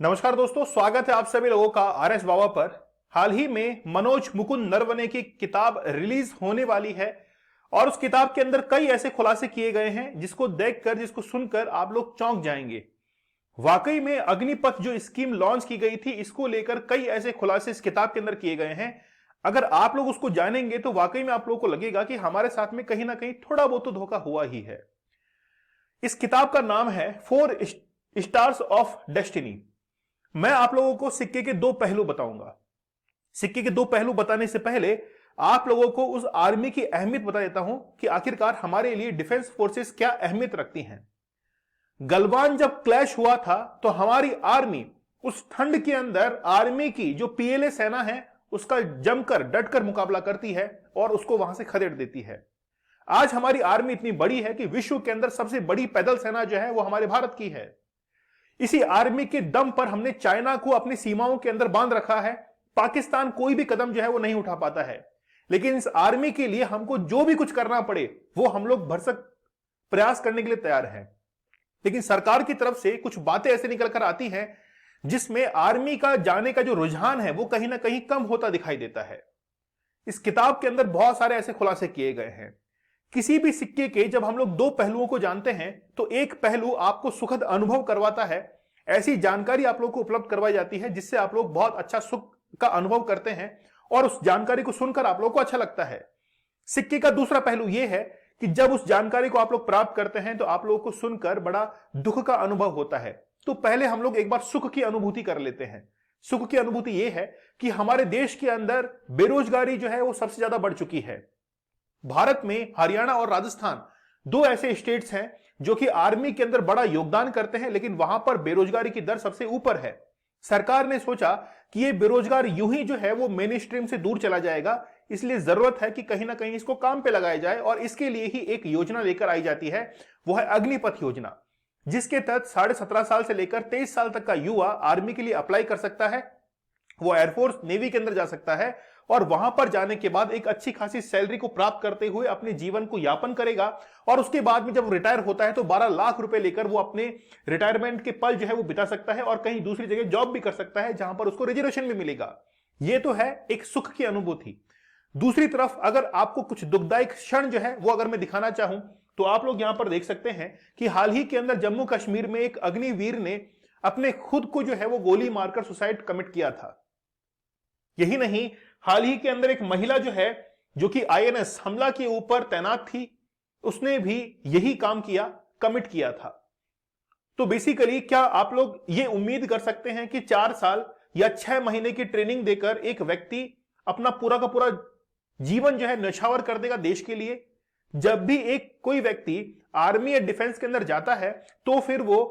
नमस्कार दोस्तों, स्वागत है आप सभी लोगों का आर एस बाबा पर। हाल ही में मनोज मुकुंद नरवणे की किताब रिलीज होने वाली है और उस किताब के अंदर कई ऐसे खुलासे किए गए हैं जिसको देखकर, जिसको सुनकर आप लोग चौंक जाएंगे। वाकई में अग्निपथ जो स्कीम लॉन्च की गई थी, इसको लेकर कई ऐसे खुलासे इस किताब के अंदर किए गए हैं। अगर आप लोग उसको जानेंगे तो वाकई में आप लोगों को लगेगा कि हमारे साथ में कहीं ना कहीं थोड़ा बहुत तो धोखा हुआ ही है। इस किताब का नाम है 4 स्टार्स ऑफ डेस्टिनी। मैं आप लोगों को सिक्के के दो पहलू बताऊंगा। सिक्के के दो पहलू बताने से पहले आप लोगों को उस आर्मी की अहमियत बता देता हूं कि आखिरकार हमारे लिए डिफेंस फोर्सेस क्या अहमियत रखती हैं। गलवान जब क्लैश हुआ था तो हमारी आर्मी उस ठंड के अंदर आर्मी की जो पीएलए सेना है उसका जमकर डटकर मुकाबला करती है और उसको वहां से खदेड़ देती है। आज हमारी आर्मी इतनी बड़ी है कि विश्व के अंदर सबसे बड़ी पैदल सेना जो है वो हमारे भारत की है। इसी आर्मी के दम पर हमने चाइना को अपनी सीमाओं के अंदर बांध रखा है। पाकिस्तान कोई भी कदम जो है वो नहीं उठा पाता है, लेकिन इस आर्मी के लिए हमको जो भी कुछ करना पड़े वो हम लोग भरसक प्रयास करने के लिए तैयार हैं। लेकिन सरकार की तरफ से कुछ बातें ऐसे निकल कर आती हैं जिसमें आर्मी का जाने का जो रुझान है वो कहीं ना कहीं कम होता दिखाई देता है। इस किताब के अंदर बहुत सारे ऐसे खुलासे किए गए हैं। किसी भी सिक्के के जब हम लोग दो पहलुओं को जानते हैं तो एक पहलू आपको सुखद अनुभव करवाता है। ऐसी जानकारी आप लोग को उपलब्ध करवाई जाती है जिससे आप लोग बहुत अच्छा सुख का अनुभव करते हैं और उस जानकारी को सुनकर आप लोग को अच्छा लगता है। सिक्के का दूसरा पहलू यह है कि जब उस जानकारी को आप लोग प्राप्त करते हैं तो आप लोगों को सुनकर बड़ा दुख का अनुभव होता है। तो पहले हम लोग एक बार सुख की अनुभूति कर लेते हैं। सुख की अनुभूति यह है कि हमारे देश के अंदर बेरोजगारी जो है वो सबसे ज्यादा बढ़ चुकी है। भारत में हरियाणा और राजस्थान दो ऐसे स्टेट्स हैं जो कि आर्मी के अंदर बड़ा योगदान करते हैं, लेकिन वहां पर बेरोजगारी की दर सबसे ऊपर है। सरकार ने सोचा कि ये बेरोजगार यूं ही जो है वो मेन स्ट्रीम से दूर चला जाएगा, इसलिए जरूरत है कि कहीं ना कहीं इसको काम पे लगाया जाए और इसके लिए ही एक योजना लेकर आई जाती है, वो है अग्निपथ योजना, जिसके तहत 17.5 साल से लेकर 23 साल तक का युवा आर्मी के लिए अप्लाई कर सकता है। वो एयरफोर्स नेवी के अंदर जा सकता है और वहां पर जाने के बाद एक अच्छी खासी सैलरी को प्राप्त करते हुए अपने जीवन को यापन करेगा और उसके बाद में जब रिटायर होता है तो 12 लाख रुपए लेकर वो अपने रिटायरमेंट के पल जो है वो बिता सकता है और कहीं दूसरी जगह जॉब भी कर सकता है जहां पर उसको रिजर्वेशन भी मिलेगा। ये तो है एक सुख की अनुभूति। दूसरी तरफ अगर आपको कुछ दुखदायक क्षण जो है वो अगर मैं दिखाना चाहूं तो आप लोग यहां पर देख सकते हैं कि हाल ही के अंदर जम्मू कश्मीर में एक अग्निवीर ने अपने खुद को जो है वो गोली मारकर सुसाइड कमिट किया था। यही नहीं, हाल ही के अंदर एक महिला जो है जो कि आईएनएस हमला के ऊपर तैनात थी, उसने भी यही काम किया, कमिट किया था। तो बेसिकली क्या आप लोग ये उम्मीद कर सकते हैं कि 4 साल या 6 महीने की ट्रेनिंग देकर एक व्यक्ति अपना पूरा का पूरा जीवन जो है न्यौछावर कर देगा देश के लिए? जब भी एक कोई व्यक्ति आर्मी या डिफेंस के अंदर जाता है तो फिर वो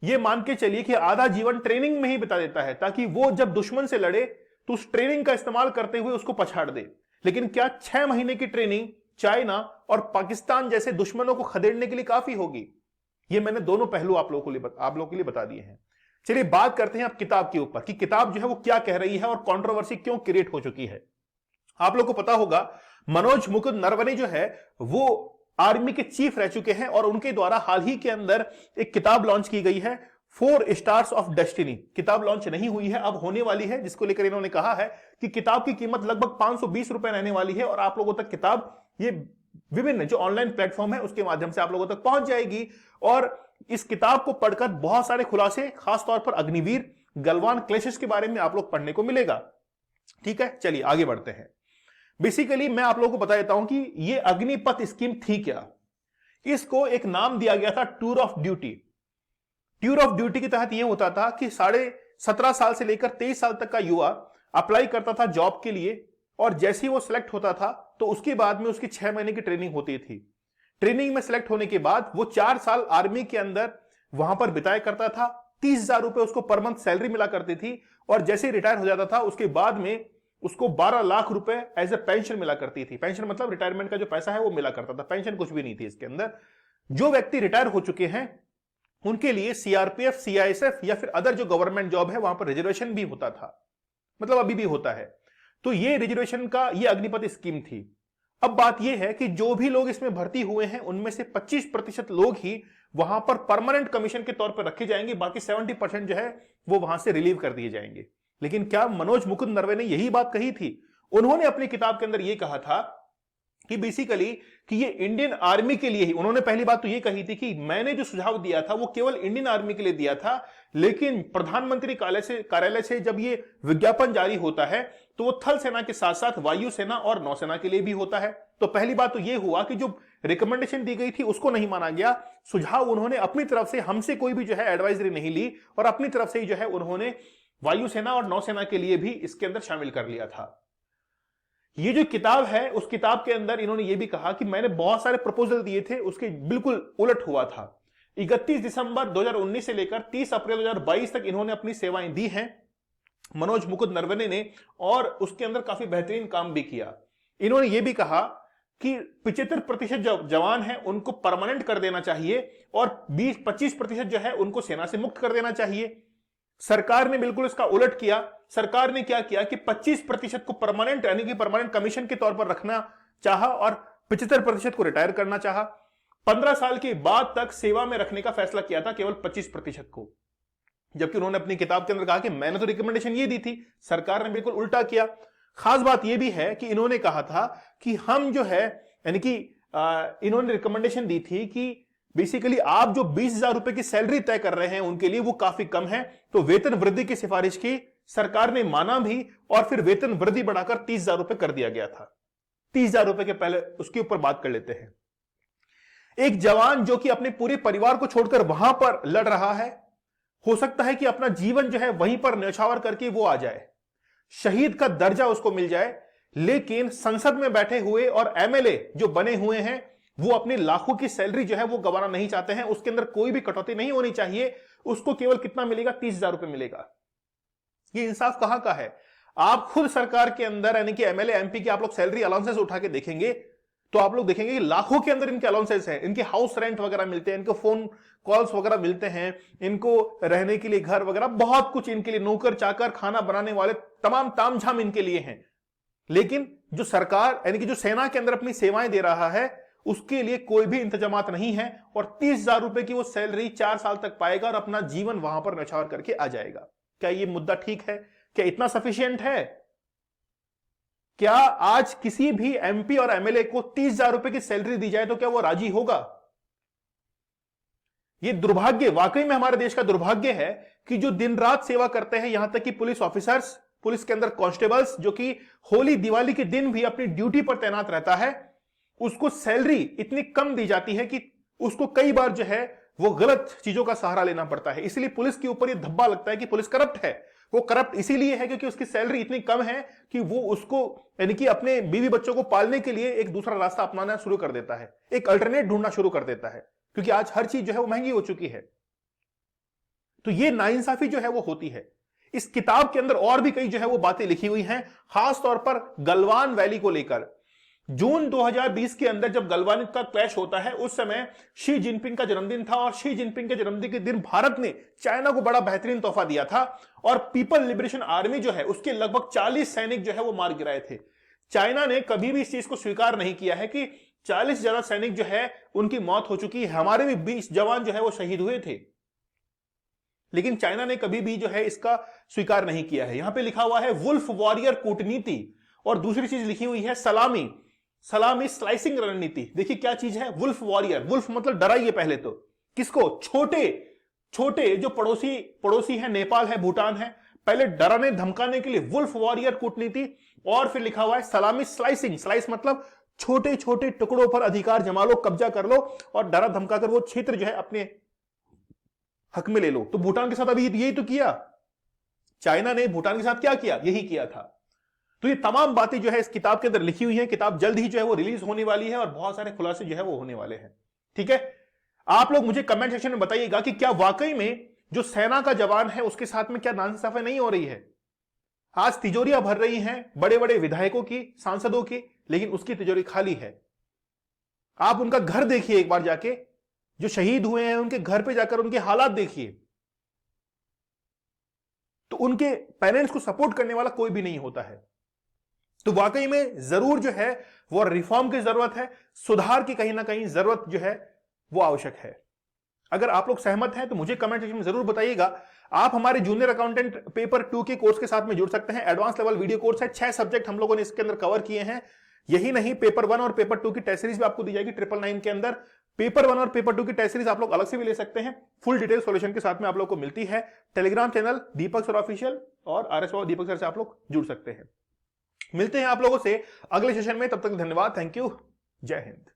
ये मान के चलिए कि आधा जीवन ट्रेनिंग में ही बिता देता है ताकि वो जब दुश्मन से लड़े तो उस ट्रेनिंग का इस्तेमाल करते हुए उसको पछाड़ दे। लेकिन क्या 6 महीने की ट्रेनिंग चाइना और पाकिस्तान जैसे दुश्मनों को खदेड़ने के लिए काफी होगी? ये मैंने दोनों पहलू आप लोगों के लिए बता दिए हैं। चलिए बात करते हैं अब किताब के ऊपर कि किताब जो है वो क्या कह रही है और कंट्रोवर्सी क्यों क्रिएट हो चुकी है। आप लोगों को पता होगा मनोज मुकुंद नरवणे जो है वो आर्मी के चीफ रह चुके हैं और उनके द्वारा हाल ही के अंदर एक किताब लॉन्च की गई है, 4 स्टार्स ऑफ डेस्टिनी। किताब लॉन्च नहीं हुई है, अब होने वाली है, जिसको लेकर इन्होंने कहा है कि किताब की कीमत लगभग 520 रुपए रहने वाली है और आप लोगों तक किताब ये विभिन्न जो ऑनलाइन प्लेटफॉर्म है उसके माध्यम से आप लोगों तक पहुंच जाएगी। और इस किताब को पढ़कर बहुत सारे खुलासे, खासतौर पर अग्निवीर गलवान क्लैशेस के बारे में आप लोग पढ़ने को मिलेगा। ठीक है, चलिए आगे बढ़ते हैं। बेसिकली मैं आप लोगों को बता देता हूं कि ये अग्निपथ स्कीम थी क्या। इसको एक नाम दिया गया था tour of duty. Tour of duty के तहत यह होता था कि 17.5 साल से लेकर 23 साल तक का युवा अप्लाई करता था जॉब के लिए और जैसे ही वो सिलेक्ट होता था तो उसके बाद में उसकी 6 महीने की ट्रेनिंग होती थी। ट्रेनिंग में सिलेक्ट होने के बाद वो 4 साल आर्मी के अंदर वहां पर बिताया करता था। 30,000 रुपए उसको पर मंथ सैलरी मिला करती थी और जैसे ही रिटायर हो जाता था उसके बाद में उसको 12 लाख रुपए एज ए पेंशन मिला करती थी। पेंशन मतलब रिटायरमेंट का जो पैसा है वो मिला करता था, पेंशन कुछ भी नहीं थी इसके अंदर। जो व्यक्ति रिटायर हो चुके हैं उनके लिए सीआरपीएफ, सीआईएसएफ या फिर अदर जो गवर्नमेंट जॉब है वहां पर रिजर्वेशन भी होता था, मतलब अभी भी होता है। तो ये रिजर्वेशन का ये अग्निपथ स्कीम थी। अब बात यह है कि जो भी लोग इसमें भर्ती हुए हैं उनमें से 25% लोग ही वहां पर परमानेंट कमीशन के तौर पर रखी जाएंगी, बाकी 70% जो है वो वहां से रिलीव कर दिए जाएंगे। लेकिन क्या मनोज मुकुंद नरवणे ने यही बात कही थी? उन्होंने अपनी किताब के अंदर यह कहा था कि बेसिकली कि ये इंडियन आर्मी के लिए ही, उन्होंने पहली बात तो ये कही थी कि मैंने जो सुझाव दिया था वो केवल इंडियन आर्मी के लिए दिया था, लेकिन प्रधानमंत्री कार्यालय से जब ये विज्ञापन जारी होता है तो वो थल सेना के साथ साथ वायुसेना और नौसेना के लिए भी होता है। तो पहली बात तो ये हुआ कि जो रिकमेंडेशन दी गई थी उसको नहीं माना गया, सुझाव उन्होंने अपनी तरफ से, हमसे कोई भी जो है एडवाइजरी नहीं ली और अपनी तरफ से ही जो है उन्होंने वायुसेना और नौसेना के लिए भी इसके अंदर शामिल कर लिया था। ये जो किताब है उस किताब के अंदर इन्होंने ये भी कहा कि मैंने बहुत सारे प्रपोजल दिए थे, उसके बिल्कुल उलट हुआ था। 31 दिसंबर 2019 से लेकर 30 अप्रैल 2022 तक इन्होंने अपनी सेवाएं दी हैं मनोज मुकुंद नरवणे ने, और उसके अंदर काफी बेहतरीन काम भी किया। इन्होंने ये भी कहा कि 75% जो जवान हैं उनको परमानेंट कर देना चाहिए और 20-25% जो है उनको सेना से मुक्त कर देना चाहिए। सरकार ने बिल्कुल इसका उलट किया। सरकार ने क्या किया कि 25% को परमानेंट यानी कि परमानेंट कमीशन के तौर पर रखना चाहा और 75% को रिटायर करना चाहा। 15 साल के बाद तक सेवा में रखने का फैसला किया था केवल 25% को, जबकि उन्होंने अपनी किताब के अंदर कहा कि मैंने तो रिकमेंडेशन ये दी थी, सरकार ने बिल्कुल उल्टा किया। खास बात यह भी है कि इन्होंने कहा था कि हम जो है यानी कि इन्होंने रिकमेंडेशन दी थी कि बेसिकली आप जो 20,000 रुपए की सैलरी तय कर रहे हैं उनके लिए वो काफी कम है, तो वेतन वृद्धि की सिफारिश की, सरकार ने माना भी और फिर वेतन वृद्धि बढ़ाकर 30,000 रुपए कर दिया गया था। 30,000 रुपए के पहले उसके ऊपर बात कर लेते हैं। एक जवान जो कि अपने पूरे परिवार को छोड़कर वहां पर लड़ रहा है, हो सकता है कि अपना जीवन जो है वहीं पर न्यौछावर करके वो आ जाए, शहीद का दर्जा उसको मिल जाए, लेकिन संसद में बैठे हुए और एमएलए जो बने हुए हैं वो अपनी लाखों की सैलरी जो है वो गंवाना नहीं चाहते हैं। उसके अंदर कोई भी कटौती नहीं होनी चाहिए, उसको केवल कितना मिलेगा? 30,000 रुपए मिलेगा। ये इंसाफ कहां का है? आप खुद सरकार के अंदर यानी कि एमएलए एमपी की आप लोग सैलरी अलाउंसेस उठा के देखेंगे तो आप लोग देखेंगे कि लाखों के अंदर इनके अलाउंसेस हैं, इनके हाउस रेंट वगैरह मिलते हैं, इनको फोन कॉल्स वगैरह मिलते हैं, इनको रहने के लिए घर वगैरह बहुत कुछ इनके लिए, नौकर चाकर खाना बनाने वाले तमाम तामझाम इनके लिए हैं। लेकिन जो सरकार यानी कि जो सेना के अंदर अपनी सेवाएं दे रहा है उसके लिए कोई भी इंतजामात नहीं है और 30,000 रुपए की वो सैलरी 4 साल तक पाएगा और अपना जीवन वहां पर न्यौछावर करके आ जाएगा। क्या ये मुद्दा ठीक है? क्या इतना सफिशिएंट है? क्या आज किसी भी एमपी और एमएलए को 30,000 रुपए की सैलरी दी जाए तो क्या वो राजी होगा? ये दुर्भाग्य, वाकई में हमारे देश का दुर्भाग्य है कि जो दिन रात सेवा करते हैं, यहां तक कि पुलिस ऑफिसर्स, पुलिस के अंदर कांस्टेबल्स जो कि होली दिवाली के दिन भी अपनी ड्यूटी पर तैनात रहता है, उसको सैलरी इतनी कम दी जाती है कि उसको कई बार जो है वो गलत चीजों का सहारा लेना पड़ता है। इसलिए पुलिस के ऊपर ये धब्बा लगता है कि पुलिस करप्ट है। वो करप्ट इसीलिए है क्योंकि उसकी सैलरी इतनी कम है कि वो उसको यानी कि अपने बीवी बच्चों को पालने के लिए एक दूसरा रास्ता अपनाना शुरू कर देता है, एक अल्टरनेट ढूंढना शुरू कर देता है, क्योंकि आज हर चीज जो है वो महंगी हो चुकी है। तो ये नाइंसाफी जो है वो होती है। इस किताब के अंदर और भी कई जो है वो बातें लिखी हुई हैं, खास तौर पर गलवान वैली को लेकर। जून 2020 के अंदर जब गलवान का क्लैश होता है उस समय शी जिनपिंग का जन्मदिन था और शी जिनपिंग के जन्मदिन के दिन भारत ने चाइना को बड़ा बेहतरीन तोहफा दिया था और पीपल लिबरेशन आर्मी जो है उसके लगभग 40 सैनिक जो है वो मार गिराए थे। चाइना ने कभी भी इस चीज को स्वीकार नहीं किया है कि 40 ज्यादा सैनिक जो है उनकी मौत हो चुकी है, हमारे भी 20 जवान जो है वो शहीद हुए थे, लेकिन चाइना ने कभी भी जो है इसका स्वीकार नहीं किया है। यहां पे लिखा हुआ है वुल्फ वॉरियर कूटनीति और दूसरी चीज लिखी हुई है सलामी स्लाइसिंग रणनीति। देखिए क्या चीज है वुल्फ वॉरियर, वुल्फ मतलब डराइए पहले तो किसको? छोटे जो पड़ोसी है, नेपाल है, भूटान है, पहले डराने धमकाने के लिए वुल्फ वॉरियर कूटनीति, और फिर लिखा हुआ है सलामी स्लाइसिंग, स्लाइस मतलब छोटे छोटे टुकड़ों पर अधिकार जमा लो, कब्जा कर लो और डरा धमकाकर वो क्षेत्र जो है अपने हक में ले लो। तो भूटान के साथ अभी यही तो किया, चाइना ने भूटान के साथ क्या किया? यही किया था। तो ये तमाम बातें जो है इस किताब के अंदर लिखी हुई हैं। किताब जल्द ही जो है वो रिलीज होने वाली है और बहुत सारे खुलासे जो है वो होने वाले हैं। ठीक है, आप लोग मुझे कमेंट सेक्शन में बताइएगा कि क्या वाकई में जो सेना का जवान है उसके साथ में क्या नाइंसाफी नहीं हो रही है? आज तिजोरियां भर रही हैं बड़े बड़े विधायकों की, सांसदों की, लेकिन उसकी तिजोरी खाली है। आप उनका घर देखिए एक बार जाके, जो शहीद हुए हैं उनके घर पे जाकर उनके हालात देखिए, तो उनके पेरेंट्स को सपोर्ट करने वाला कोई भी नहीं होता है। तो वाकई में जरूर जो है वो रिफॉर्म की जरूरत है, सुधार की कहीं ना कहीं जरूरत जो है वो आवश्यक है। अगर आप लोग सहमत हैं तो मुझे कमेंट सेक्शन में जरूर बताइएगा। आप हमारे जूनियर अकाउंटेंट पेपर 2 के कोर्स के साथ में जुड़ सकते हैं। एडवांस लेवल वीडियो कोर्स है, 6 सब्जेक्ट हम लोगों ने इसके अंदर कवर किए हैं। यही नहीं, पेपर 1 और पेपर 2 की टेस्ट सीरीज भी आपको दी जाएगी 999 के अंदर। पेपर 1 और पेपर 2 की टेस्ट सीरीज आप लोग अलग से भी ले सकते हैं, फुल डिटेल सॉल्यूशन के साथ में आप लोग को मिलती है। टेलीग्राम चैनल दीपक सर ऑफिशियल और आरएस बाबा दीपक सर से आप लोग जुड़ सकते हैं। मिलते हैं आप लोगों से अगले सेशन में, तब तक धन्यवाद, थैंक यू, जय हिंद।